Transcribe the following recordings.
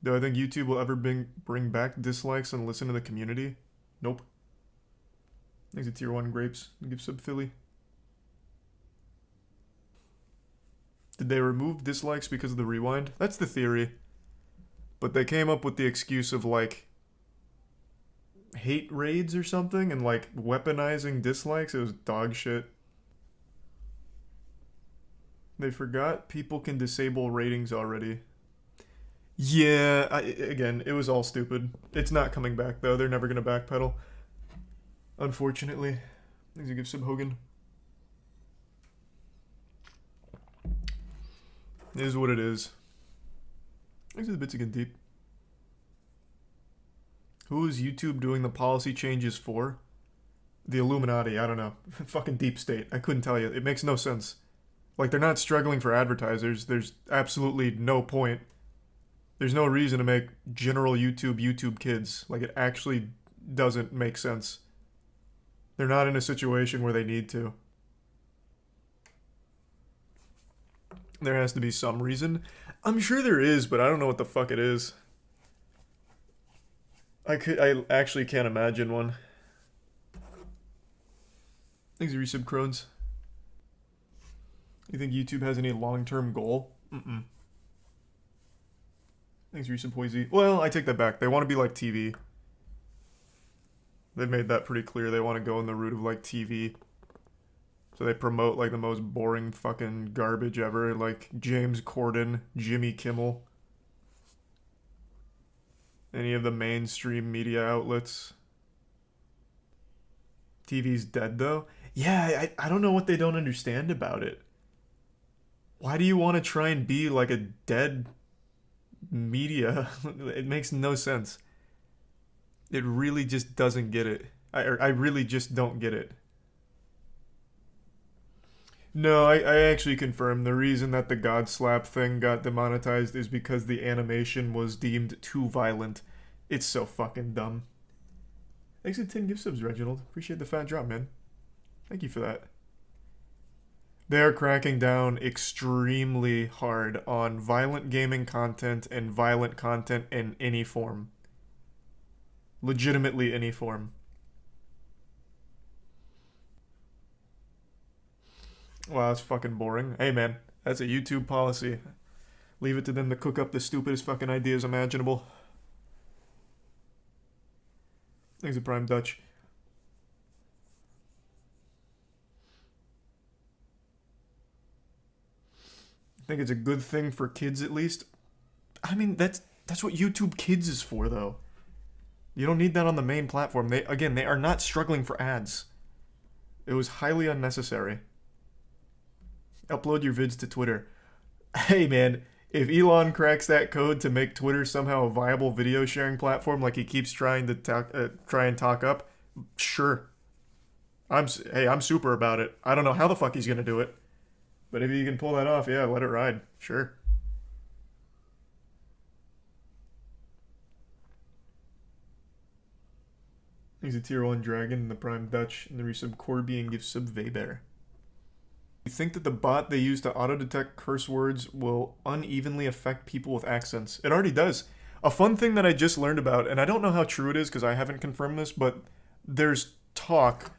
Do I think YouTube will ever bring back dislikes and listen to the community? Nope. Thanks to Tier 1 Grapes. Give sub Philly. Did they remove dislikes because of the rewind? That's the theory. But they came up with the excuse of, like, hate raids or something and, like, weaponizing dislikes. It was dog shit. They forgot people can disable ratings already. Yeah, again, it was all stupid. It's not coming back, though. They're never going to backpedal. Unfortunately. Thanks to give sub Hogan. It is what it is. Thanks to the bits again deep. Who is YouTube doing the policy changes for? The Illuminati, I don't know. Fucking deep state. I couldn't tell you. It makes no sense. Like, they're not struggling for advertisers. There's absolutely no point. There's no reason to make general YouTube Kids. Like, it actually doesn't make sense. They're not in a situation where they need to. There has to be some reason. I'm sure there is, but I don't know what the fuck it is. I actually can't imagine one. Thanks, resub Crones. You think YouTube has any long-term goal? Mm-mm. Thanks, resub Poisey. Well, I take that back. They want to be like TV. They've made that pretty clear. They want to go in the route of like TV. So they promote like the most boring fucking garbage ever, like James Corden, Jimmy Kimmel. Any of the mainstream media outlets. TV's dead though? Yeah, I don't know what they don't understand about it. Why do you want to try and be like a dead media? It makes no sense. It really just doesn't get it. I really just don't get it. No, I actually confirmed the reason that the God Slap thing got demonetized is because the animation was deemed too violent. It's so fucking dumb. Thanks for 10 gift subs, Reginald. Appreciate the fat drop, man. Thank you for that. They are cracking down extremely hard on violent gaming content and violent content in any form. Legitimately any form. Wow, that's fucking boring. Hey, man, that's a YouTube policy. Leave it to them to cook up the stupidest fucking ideas imaginable. Thanks to Prime Dutch. I think it's a good thing for kids at least. I mean, that's what YouTube Kids is for, though. You don't need that on the main platform. They are not struggling for ads. It was highly unnecessary. Upload your vids to Twitter. Hey, man, if Elon cracks that code to make Twitter somehow a viable video sharing platform like he keeps trying to talk up, sure. I'm super about it. I don't know how the fuck he's gonna do it, but if he can pull that off, yeah, let it ride. Sure. He's a tier 1 dragon, the Prime Dutch, and the resub Corby and gives sub Weber. You think that the bot they use to auto-detect curse words will unevenly affect people with accents? It already does. A fun thing that I just learned about, and I don't know how true it is because I haven't confirmed this, but there's talk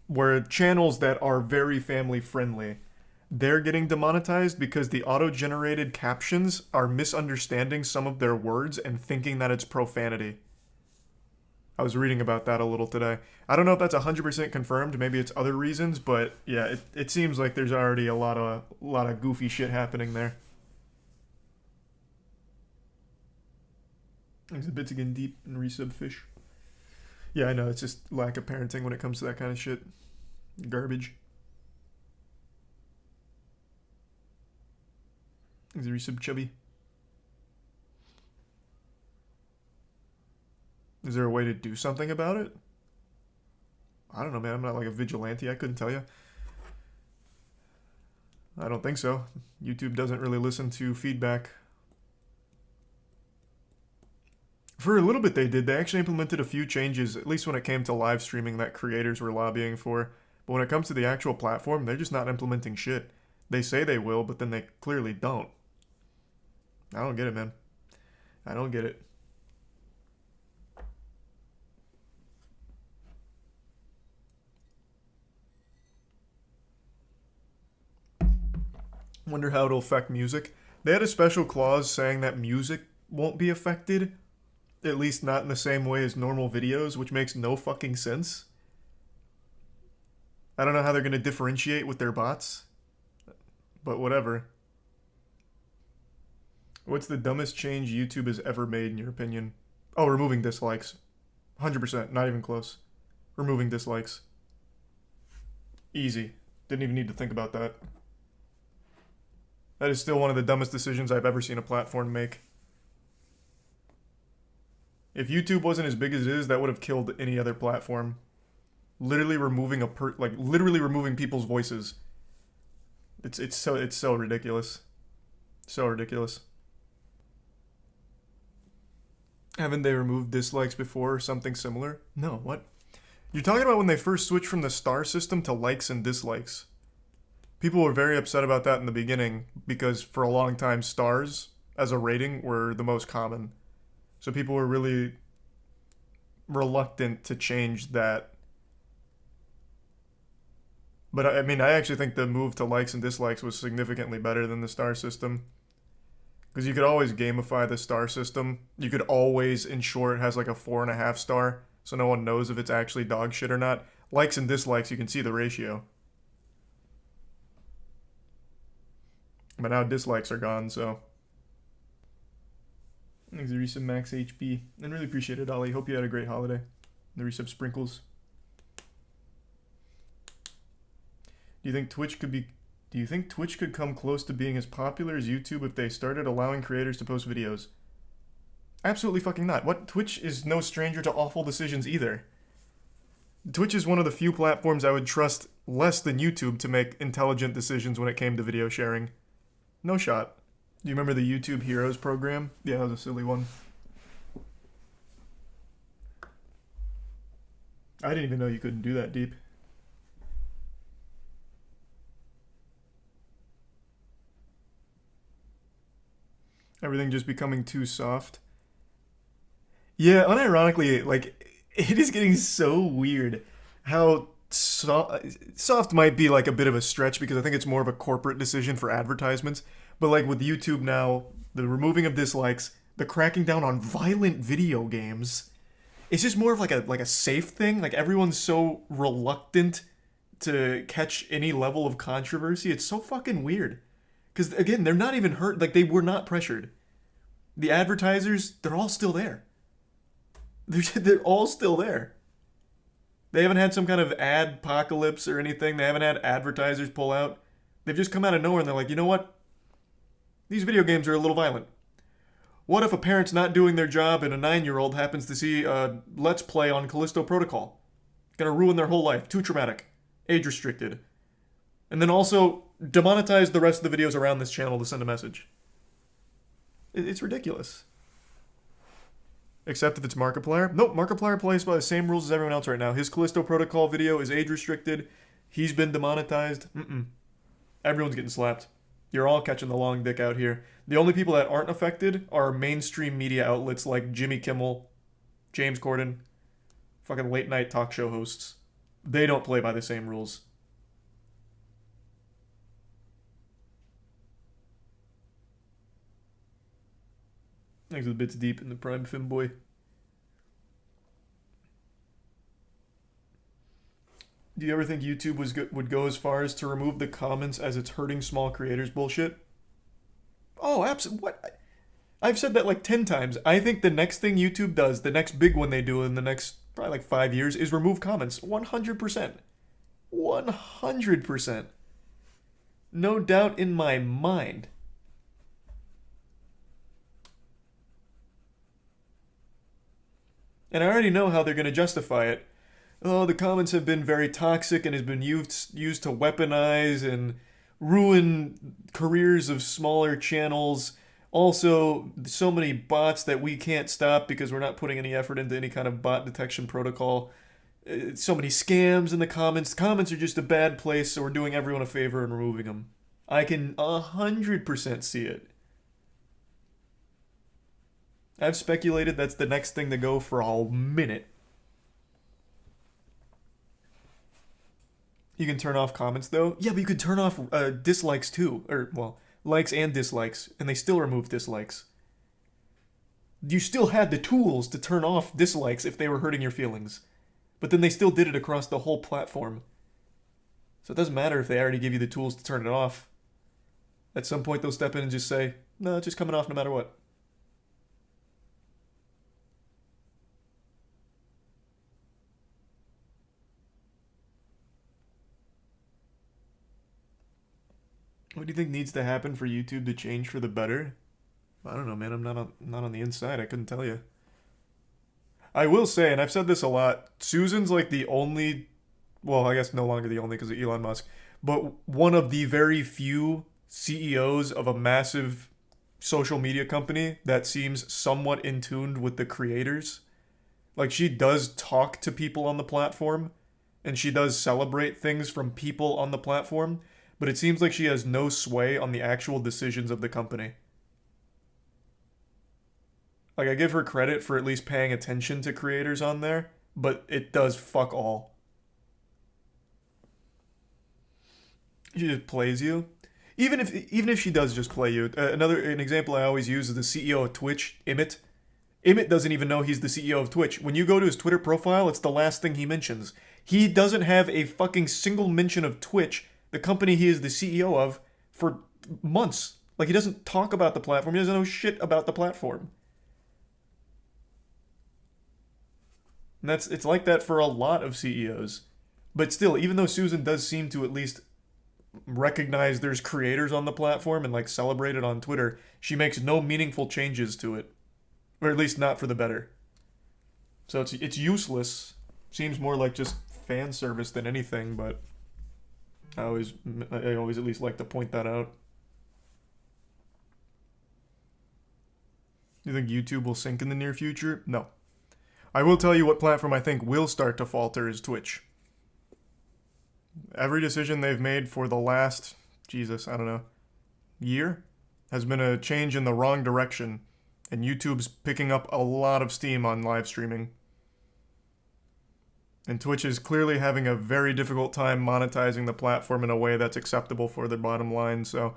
where channels that are very family-friendly, they're getting demonetized because the auto-generated captions are misunderstanding some of their words and thinking that it's profanity. I was reading about that a little today. I don't know if that's 100% confirmed. Maybe it's other reasons, but yeah, it seems like there's already a lot of goofy shit happening there. There's a bit again deep and resub fish. Yeah, I know. It's just lack of parenting when it comes to that kind of shit. Garbage. There's a resub chubby. Is there a way to do something about it? I don't know, man. I'm not like a vigilante. I couldn't tell you. I don't think so. YouTube doesn't really listen to feedback. For a little bit they did. They actually implemented a few changes, at least when it came to live streaming, that creators were lobbying for. But when it comes to the actual platform, they're just not implementing shit. They say they will, but then they clearly don't. I don't get it, man. I don't get it. Wonder how it'll affect music. They had a special clause saying that music won't be affected, at least not in the same way as normal videos, which makes no fucking sense. I don't know how they're going to differentiate with their bots, but whatever. What's the dumbest change YouTube has ever made, in your opinion? Oh, removing dislikes. 100%, not even close. Removing dislikes. Easy. Didn't even need to think about that. That is still one of the dumbest decisions I've ever seen a platform make. If YouTube wasn't as big as it is, that would have killed any other platform. Literally removing literally removing people's voices. It's so ridiculous. So ridiculous. Haven't they removed dislikes before or something similar? No, what? You're talking about when they first switched from the star system to likes and dislikes. People were very upset about that in the beginning because for a long time stars as a rating were the most common. So people were really reluctant to change that. But I mean, I actually think the move to likes and dislikes was significantly better than the star system. Because you could always gamify the star system. You could always ensure it has like a 4.5 star, so no one knows if it's actually dog shit or not. Likes and dislikes, you can see the ratio. But now dislikes are gone, so. Thanks for the resub Max HP. And really appreciate it, Ollie. Hope you had a great holiday. The resub Sprinkles. Do you think Twitch could come close to being as popular as YouTube if they started allowing creators to post videos? Absolutely fucking not. What? Twitch is no stranger to awful decisions either. Twitch is one of the few platforms I would trust less than YouTube to make intelligent decisions when it came to video sharing. No shot. Do you remember the YouTube Heroes program? Yeah, that was a silly one. I didn't even know you couldn't do that deep. Everything just becoming too soft. Yeah, unironically, like, it is getting so weird how soft might be like a bit of a stretch because I think it's more of a corporate decision for advertisements. But like with YouTube now, the removing of dislikes, the cracking down on violent video games, it's just more of like a safe thing. Like everyone's so reluctant to catch any level of controversy. It's so fucking weird. Because again, they're not even hurt. Like they were not pressured. The advertisers, they're all still there. They're all still there. They haven't had some kind of ad apocalypse or anything. They haven't had advertisers pull out. They've just come out of nowhere and they're like, you know what? These video games are a little violent. What if a parent's not doing their job and a 9-year-old happens to see a Let's Play on Callisto Protocol? Gonna ruin their whole life. Too traumatic. Age restricted. And then also demonetize the rest of the videos around this channel to send a message. It's ridiculous. Except if it's Markiplier. Nope, Markiplier plays by the same rules as everyone else right now. His Callisto Protocol video is age restricted. He's been demonetized. Everyone's getting slapped. You're all catching the long dick out here. The only people that aren't affected are mainstream media outlets like Jimmy Kimmel, James Corden, fucking late night talk show hosts. They don't play by the same rules. Thanks for the bits deep in the Prime Finboy. Do you ever think YouTube would go as far as to remove the comments as it's hurting small creators bullshit? Oh, absolutely. What? I've said that like 10 times. I think the next thing YouTube does, the next big one they do in the next probably like 5 years, is remove comments. 100%. 100%. No doubt in my mind. And I already know how they're going to justify it. Oh, the comments have been very toxic and has been used to weaponize and ruin careers of smaller channels. Also, so many bots that we can't stop because we're not putting any effort into any kind of bot detection protocol. So many scams in the comments. Comments are just a bad place, so we're doing everyone a favor and removing them. I can 100% see it. I've speculated that's the next thing to go for a minute. You can turn off comments, though? Yeah, but you could turn off dislikes, too. Or, well, likes and dislikes, and they still remove dislikes. You still had the tools to turn off dislikes if they were hurting your feelings. But then they still did it across the whole platform. So it doesn't matter if they already give you the tools to turn it off. At some point, they'll step in and just say, no, it's just coming off no matter what. What do you think needs to happen for YouTube to change for the better? I don't know, man. I'm not on the inside. I couldn't tell you. I will say, and I've said this a lot, Susan's like the only, well, I guess no longer the only because of Elon Musk, but one of the very few CEOs of a massive social media company that seems somewhat in tune with the creators. Like, she does talk to people on the platform, and she does celebrate things from people on the platform, but it seems like she has no sway on the actual decisions of the company. Like, I give her credit for at least paying attention to creators on there, but it does fuck all. She just plays you. Even if she does just play you. An example I always use is the CEO of Twitch, Emmett. Emmett doesn't even know he's the CEO of Twitch. When you go to his Twitter profile, it's the last thing he mentions. He doesn't have a fucking single mention of Twitch, the company he is the CEO of, for months. Like, he doesn't talk about the platform. He doesn't know shit about the platform. And it's like that for a lot of CEOs. But still, even though Susan does seem to at least recognize there's creators on the platform and like celebrate it on Twitter, she makes no meaningful changes to it. Or at least not for the better. So it's useless. Seems more like just fan service than anything, but I always at least like to point that out. You think YouTube will sink in the near future? No. I will tell you what platform I think will start to falter is Twitch. Every decision they've made for the last, I don't know, year has been a change in the wrong direction, and YouTube's picking up a lot of steam on live streaming. And Twitch is clearly having a very difficult time monetizing the platform in a way that's acceptable for their bottom line, so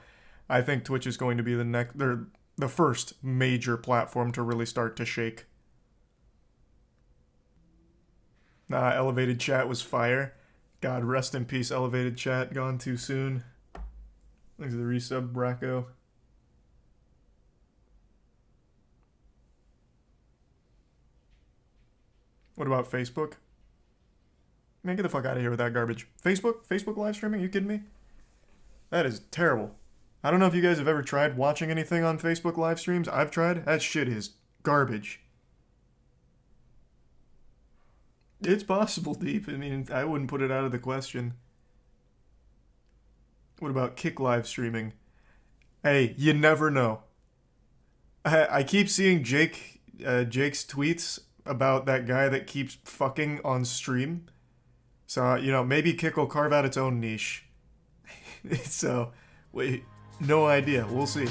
I think Twitch is going to be the first major platform to really start to shake. Nah, Elevated Chat was fire. God, rest in peace, Elevated Chat. Gone too soon. Thanks for the resub, Bracco. What about Facebook? Man, get the fuck out of here with that garbage. Facebook live streaming? You kidding me? That is terrible. I don't know if you guys have ever tried watching anything on Facebook live streams. I've tried. That shit is garbage. It's possible, Deep. I mean, I wouldn't put it out of the question. What about Kick live streaming? Hey, you never know. I keep seeing Jake's tweets about that guy that keeps fucking on stream. So, you know, maybe Kick will carve out its own niche. So, wait, no idea. We'll see.